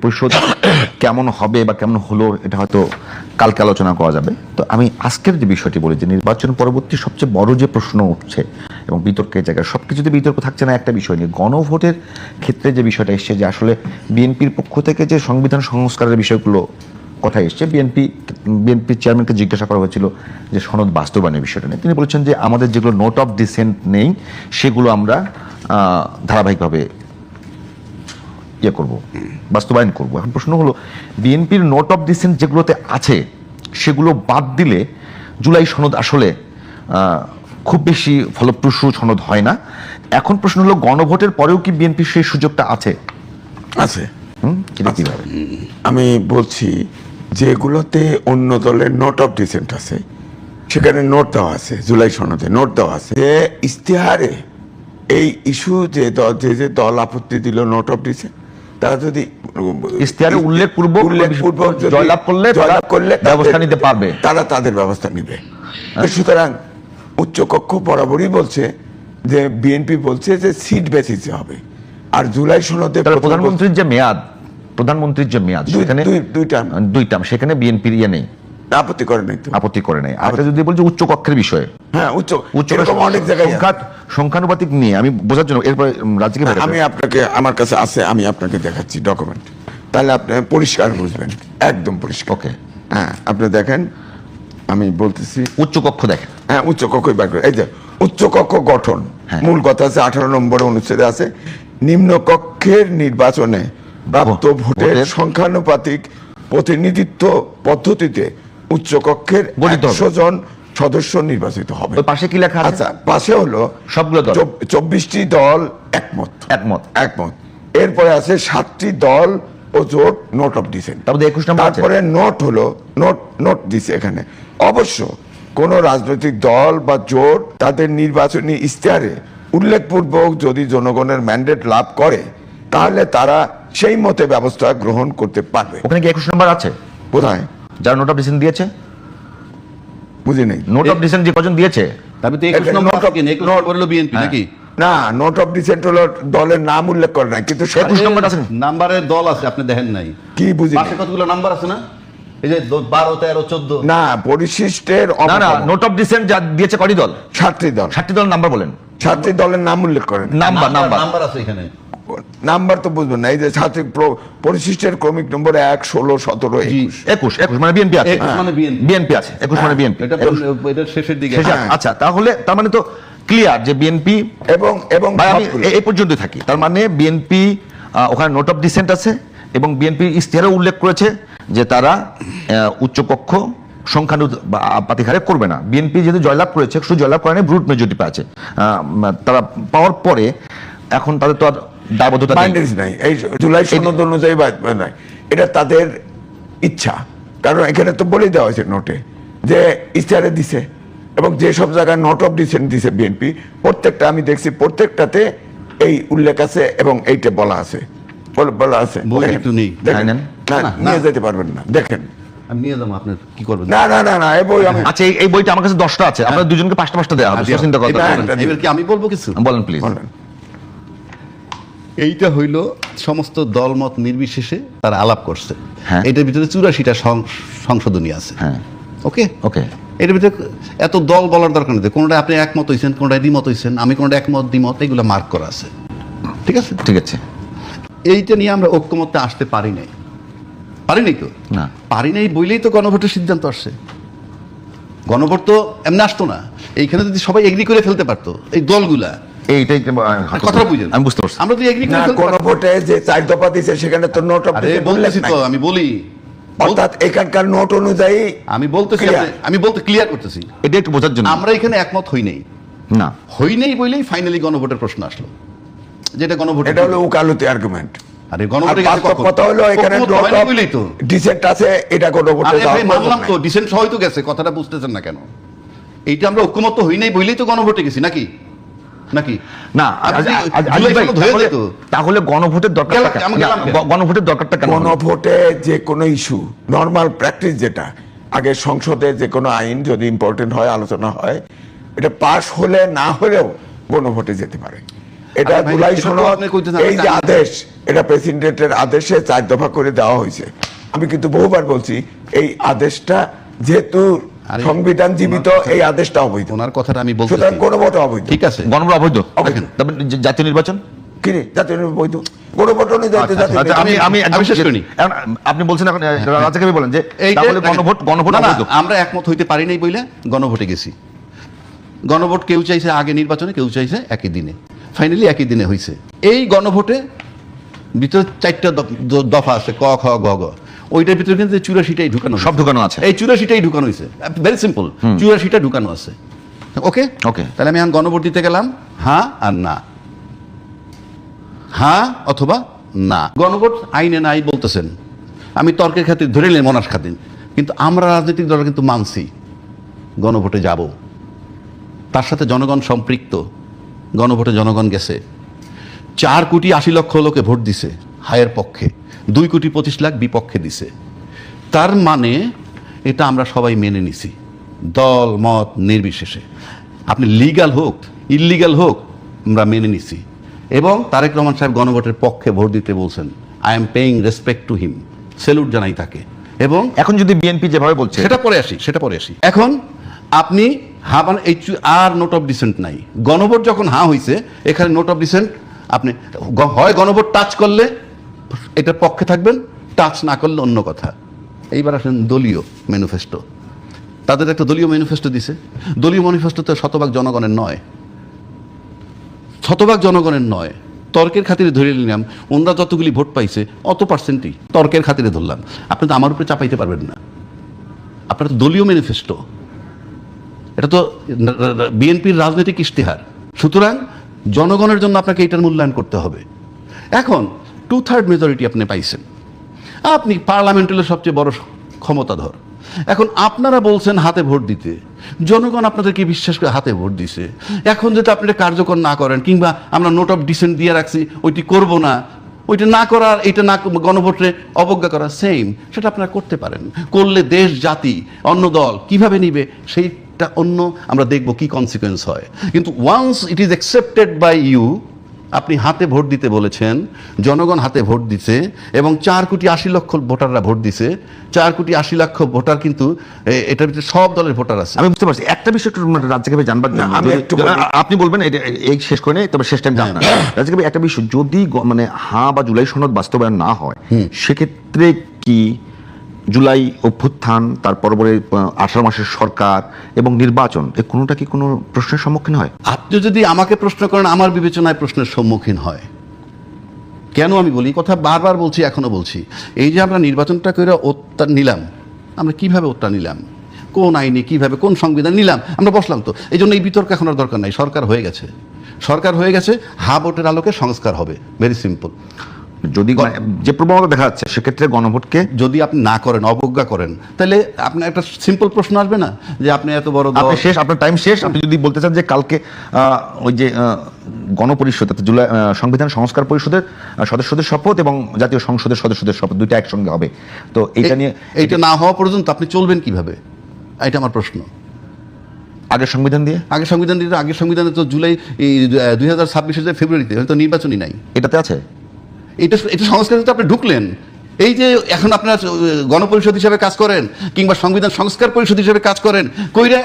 পরিষদ কেমন হবে বা কেমন হলো এটা হয়তো কালকে আলোচনা করা যাবে। তো আমি আজকের যে বিষয়টি বলি যে নির্বাচন পরবর্তী সবচেয়ে বড় যে প্রশ্ন উঠছে এবং বিতর্কের জায়গায় সবকিছুতে বিতর্ক থাকছে না একটা বিষয় নিয়ে, গণভোটের ক্ষেত্রে যে বিষয়টা এসছে যে আসলে বিএনপির পক্ষ থেকে যে সংবিধান সংস্কারের বিষয়গুলো কথা এসছে, বিএনপি চেয়ারম্যানকে জিজ্ঞাসা করা হয়েছিল যে সনদ বাস্তবায়নের বিষয়টা নিয়ে। তিনি বলেছেন যে আমাদের যেগুলো নোট অফ ডিসেন্ট নেই সেগুলো আমরা ধারাবাহিকভাবে করব, বাস্তবায়ন করব। এখন প্রশ্ন হলো বিএনপির নোট অফ ডিসেন্ট যেগুলোতে আছে সেগুলো বাদ দিলে জুলাই সনদ আসলে খুব বেশি ফলপ্রসূ সনদ হয় না। এখন প্রশ্ন হলো গণভোটের পরেও কি বিএনপির সেই সুযোগটা আছে? আছে। কিভাবে? আমি বলছি যেগুলোতে অন্য দলের নোট অফ ডিসেন্ট আছে সেখানে নোট দেওয়া আছে, জুলাই সনদে নোট দেওয়া আছে যে ইশতেহারে এই ইস্যু যে দল আপত্তি দিল নোট অফ ডিসেন্ট, তারা যদি ইশতেহারে উল্লেখপূর্বক জয়লাভ করলে ব্যবস্থা নিতে পারবে, তারা তাদের ব্যবস্থা নিবে। সুতরাং উচ্চকক্ষ বরাবরই বলছে যে বিএনপি বলছে যে সিট বেসিসে হবে। আর জুলাই সনদে প্রধানমন্ত্রীর যে মেয়াদ সেখানে দুই টার্ম, সেখানে বিএনপির ইয়ে নেই, আপত্তি করে নাই। আর যদি বলছি উচ্চ কক্ষের বিষয়ে, হ্যাঁ অনেক জায়গায় সংখ্যানুপাতিক নিয়ে আমি বোঝার জন্য এরপরে রাজ্যকে আমি আপনাকে, আমার কাছে আছে, আমি আপনাকে দেখাচ্ছি ডকুমেন্ট, তাহলে আপনি পরিষ্কার বুঝবেন, একদম পরিষ্কার। ওকে, হ্যাঁ আপনি দেখেন, আমি বলতেছি উচ্চ কক্ষ দেখেন। হ্যাঁ উচ্চ কক্ষই বার করে, এই যে উচ্চ কক্ষ গঠন, মূল কথা আছে 18 নম্বর অনুচ্ছেদে আছে, নিম্ন কক্ষের নির্বাচনে প্রাপ্ত ভোটের সংখ্যানুপাতিক প্রতিনিধিত্ব পদ্ধতিতে উচ্চ কক্ষের 100 জন সদস্য নির্বাচিত হবে। পাশে কি লেখা আছে? আচ্ছা, পাশে হলো সবগুলো দল, 24টি দল একমত। এরপরে আছে 7টি দল ও জোট নোট অফ ডিসেন্ট। তারপরে নোট হলো নোট দিছে এখানে। অবশ্য কোন রাজনৈতিক দল বা জোট তাদের নির্বাচনী ইশতেহারে উল্লেখপূর্বক যদি জনগণের ম্যান্ডেট লাভ করে তাহলে তারা সেই মতে ব্যবস্থা গ্রহণ করতে পারবে। ওখানে কি 21 নম্বর আছে? কোথায়? যারা নোট অফ ডিসেন্ট দিয়েছে, বুঝি নেই। নোট অফ ডিসেন্ট যে কজন দিয়েছে, তবে তো 21 নম্বর হলো বিএনপি নাকি? না, নোট অফ ডিসেন্ট হলো দলের নাম উল্লেখ করে নাই, কিন্তু 21 নম্বর আছে, নাম্বারের দল আছে, আপনি দেখেন নাই? কি বুঝি পাশে কতগুলো নাম্বার আছে না, এই যে 12 13 14। না, পরিশিষ্টের না নোট অফ ডিসেন্ট যা দিয়েছে কয়টি দল? 7টি দল। 7টি দল নাম্বার বলেন। 7টি দলের নাম উল্লেখ করেন। নাম্বার আছে এখানে, নাম্বার তো বুঝবেন না। এই যে পরিশিষ্টের ক্রমিক নম্বর 1 16 17 21 মানে বিএনপি আছে, মানে বিএনপি আছে 21 মানে বিএনপি, এটা শেষের দিকে। আচ্ছা, তাহলে তার মানে তো ক্লিয়ার যে বিএনপি এবং আমি এই পর্যন্ত থাকি। তার মানে বিএনপি ওখানে নোট অফ ডিসেন্ট আছে এবং বিএনপি ইশতেহারে উল্লেখ করেছে যে তারা উচ্চকক্ষ সংখ্যানুপাতিক হারে করবে না। বিএনপি যেহেতু জয়লাভ করেছে, শুধু জয়লাভ করে নাই, ব্রুট মেজরিটি পেয়েছে, তারা পাওয়ার পরে এখন তাদের তো আর দায়বদ্ধতা নাই, এই জুলাই সনদ অনুযায়ী নাই, এটা তাদের ইচ্ছা। কারণ এখানে তো বলে দেওয়া হয়েছে নোটে যে ইশতেহারে দিছে, এবং যে সব জায়গায় নোট অফ ডিসেন্ট দিছে বিএনপি, প্রত্যেকটা আমি দেখছি প্রত্যেকটাতে এই উল্লেখ আছে এবং এইটা বলা আছে, একটু নেই, নিয়ে যেতে পারবেন না, দেখেন আমি নিয়ে যাবো, আপনার কি করবেন? না এই বই আমি, আচ্ছা এই বইটা আমার কাছে 10টা আছে, আপনাদের দুজনকে 5টা দেওয়া হবে, চিন্তা করতে হবে। এবার কি আমি বলবো কিছু? বলেন প্লিজ। এইটা হইল সমস্ত দলমত নির্বিশেষে তারা আলাপ করছে। হ্যাঁ, এটার ভিতরে 84টা সংশোধনী আছে। হ্যাঁ, ওকে, এটার ভিতরে এত দল বলার দরকার নেই। কোনটা আপনি একমত হয়েছেন, কোনটা দ্বিমত হয়েছেন, আমি কোনটা একমত দ্বিমত, এগুলো মার্ক করা আছে। ঠিক আছে। এইটা নিয়ে আমরা ঐক্যমত্যে আসতে পারি নাই তো, না পারি নাই বইলেই তো গণভোটের সিদ্ধান্ত আসছে। গণভোট তো এমনি আসতো না, এইখানে যদি সবাই এগ্রি করে ফেলতে পারতো এই দলগুলা, এইটাই কথা বুঝেন, আমি বুঝতে পারছি। আমরা তো এগ্রি করে কোন ভোটে যে 4 দফা দিয়েছে সেখানে তো নোট অফ ডিসেন্ট বলতেছি তো, আমি বলি অর্থাৎ এখানকার নোট অনুযায়ী আমি বলতেছি, আমি বলতে ক্লিয়ার করতেছি, এটা একটু বোঝার জন্য। আমরা এখানে একমত হই নাই বলেই ফাইনালি গণভোটের প্রশ্ন আসলো, যেটা গণভোট, এটা হলো উকালতি আর্গুমেন্ট। আরে গণভোটের কথা হলো এখানে বলেই তো ডিসেন্ট আছে, এটা গণভোটে মানলাম তো, ডিসেন্ট সবাই তো গেছে, কথাটা বুঝতেছেন না কেন? এইটা আমরা ঐক্যমত হই নাই বলেই তো গণভোটে গেছি নাকি না? তাহলে গণভোটের দরকারটা কেন? গণভোটে যে কোনো ইস্যু নরমাল প্র্যাকটিস যেটা, আগে সংসদে যে কোনো আইন যদি ইম্পর্টেন্ট হয়, আলোচনা হয়, এটা পাস হলে না হলেও গণভোটে যেতে পারে। এটা আরে ভাই, জুলাই এটা তো সনদ, আপনি কইতেছেন, এই যে আদেশ, এটা প্রেসিডেন্টের আদেশে 4 দফা করে দেওয়া হয়েছে। আমি কিন্তু বহুবার বলছি এই আদেশটা যেহেতু আরে, সংবিধান জীবিত, এই আদেশটা অবৈধ। ওনার কথাটা আমি বলছি, সুতরাং গণভোট অবৈধ। ঠিক আছে, গণভোট অবৈধ। অবৈধ। তারপর জাতীয় নির্বাচন কি রে, জাতীয় বৈধ, গণভোট অনুযায়ী তো জাতীয় আচ্ছা, নির্বাচন। আমি আমি শেষ করিনি। এখন আপনি বলছেন এখন রাজা কবি বলেন যে এই যে- তাহলে গণভোট না, না, অবৈধ। আমরা একমত হইতে পারি নাই বইলে গণভোটে গেছি। গণভোট কেউ চাইছে আগে নির্বাচনে, কেউ চাইছে একই দিনে, ফাইনালি একই দিনে হয়েছে। এই গণভোটে ভিতরে 4টা দফা আছে, ক খ গ ঘ। ওইটার ভিতরে কিন্তু 84টাই ঢুকানো, সব ঢুকানো আছে। এই 84টাই ঢুকানো হয়েছে, ভেরি সিম্পল, 84টা ঢুকানো আছে। ওকে ওকে। তাহলে আমি এখন গণভোট দিতে গেলাম, হ্যাঁ আর না, হ্যাঁ অথবা না। গণভোট আইনে নাই বলতেছেন, আমি তর্কের খাতির ধরে নিলাম মনাস খাতির, কিন্তু আমরা রাজনৈতিক দল কিন্তু মানছি গণভোটে যাব, তার সাথে জনগণ সম্পৃক্ত। গণভোটে জনগণ গেছে, 4,80,00,000 লোকে ভোট দিছে হায়ের পক্ষে, 2,25,00,000 বিপক্ষে দিছে। তার মানে এটা আমরা সবাই মেনে নিছি, দল মত নির্বিশেষে, আপনি লিগ্যাল হোক ইললিগ্যাল হোক, আমরা মেনে নিছি। এবং তারেক রহমান সাহেব গণভোটের পক্ষে ভোট দিতে বলছেন। I am paying respect to him, salute জানাই তাকে। এবং এখন যদি বিএনপি যেভাবে বলছে, সেটা পরে আসি। এখন আপনি এই আর নোট অফ ডিসেন্ট নাই। গণভোট যখন হয়েছে, এখানে নোট অফ ডিসেন্ট, আপনি হয় গণভোট টাচ করলে এটার পক্ষে থাকবেন, টাচ না করলে অন্য কথা। এইবার আসেন দলীয় ম্যানিফেস্টো। তাদের একটা দলীয় ম্যানিফেস্টো দিছে। দলীয় ম্যানিফেস্টো তো শতভাগ জনগণের নয়, শতভাগ জনগণের নয়, তর্কের খাতিরে ধরে নিলাম। ওনারা যতগুলি ভোট পাইছে অত পার্সেন্টই তর্কের খাতিরে ধরলাম। আপনি তো আমার উপরে চাপাইতে পারবেন না, আপনার তো দলীয় ম্যানিফেস্টো, এটা তো বিএনপির রাজনৈতিক ইশতেহার। সুতরাং জনগণের জন্য আপনাকে এটার মূল্যায়ন করতে হবে। এখন 2/3 মেজরিটি আপনি পাইছেন, আপনি পার্লামেন্টের সবচেয়ে বড় ক্ষমতাধর। এখন আপনারা বলছেন হাতে ভোট দিতে, জনগণ আপনাদেরকে বিশ্বাস করে হাতে ভোট দিছে। এখন যদি আপনি এটা কার্যকর না করেন, কিংবা আমরা নোট অফ ডিসেন্ট দিয়ে রাখছি ওইটি করব না, ওইটা না করার, এটা না গণভোটে অবজ্ঞা করা, সেম সেটা আপনারা করতে পারেন। করলে দেশ জাতি অন্য দল কিভাবে নিবে সেইটা অন্য, আমরা দেখব কি কনসিকুয়েন্স হয়। কিন্তু once it is accepted by you, আপনি হাতে ভোট দিতে বলেছেন, জনগণ হাতে ভোট দিছে, এবং 4,80,00,000 ভোটাররা ভোট দিছে। 4,80,00,000 ভোটার কিন্তু এটার ভিতরে সব দলের ভোটার আছে। আমি বুঝতে পারছি। একটা বিষয় একটু রাজ্যকে জানবার জন্য আমি একটু বলি। আপনি বলবেন এটা এই শেষ করে নেই, তবে শেষ টাইম জানা রাজ্যকে একটা বিষয়, যদি মানে বা জুলাই সনদ বাস্তবায়ন না হয়, সেক্ষেত্রে কি জুলাই অভ্যুত্থান, তার পরবর্তী 18 মাসের সরকার এবং নির্বাচন, এই কোনোটা কি কোনো প্রশ্নের সম্মুখীন হয়? আপনি যদি আমাকে প্রশ্ন করেন, আমার বিবেচনায় প্রশ্নের সম্মুখীন হয়। কেন আমি বলি, কথা বারবার বলছি, এখনো বলছি, এই যে আমরা নির্বাচনটা করে ওত্তা নিলাম, আমরা কিভাবে ওত্তা নিলাম, কোন আইনে কিভাবে, কোন সংবিধান নিলাম, আমরা বসলাম তো। এই জন্য এই বিতর্ক এখন আর দরকার নাই, সরকার হয়ে গেছে, সরকার হয়ে গেছে, ভোটের আলোকে সংস্কার হবে, ভেরি সিম্পল। যদি যে প্রবণতা দেখা যাচ্ছে, সেক্ষেত্রে গণভোটকে যদি আপনি না করেন, অবজ্ঞা করেন, তাহলে আপনার একটা সিম্পল প্রশ্ন আসবে না যে আপনি এত বড় দল। আপনি শেষ, আপনার টাইম শেষ। আপনি যদি বলতে চান যে কালকে ওই যে গণপরিষদ, জুলাই সংবিধান সংস্কার পরিষদের সদস্যদের শপথ এবং জাতীয় সংসদের সদস্যদের শপথ দুইটা একসঙ্গে হবে, তো এইটা নিয়ে, এইটা না হওয়া পর্যন্ত আপনি চলবেন কিভাবে, এটা আমার প্রশ্ন। আগের সংবিধান দিয়ে, আগের সংবিধানে তো জুলাই 2026 ফেব্রুয়ারিতে হয়তো নির্বাচনই নাই, এটাতে আছে। এটা সংস্কার আপনি ঢুকলেন। এই যে এখন আপনার গণপরিষদ হিসেবে কাজ করেন, কিংবা সংবিধান সংস্কার পরিষদ হিসেবে কাজ করেন, কইরা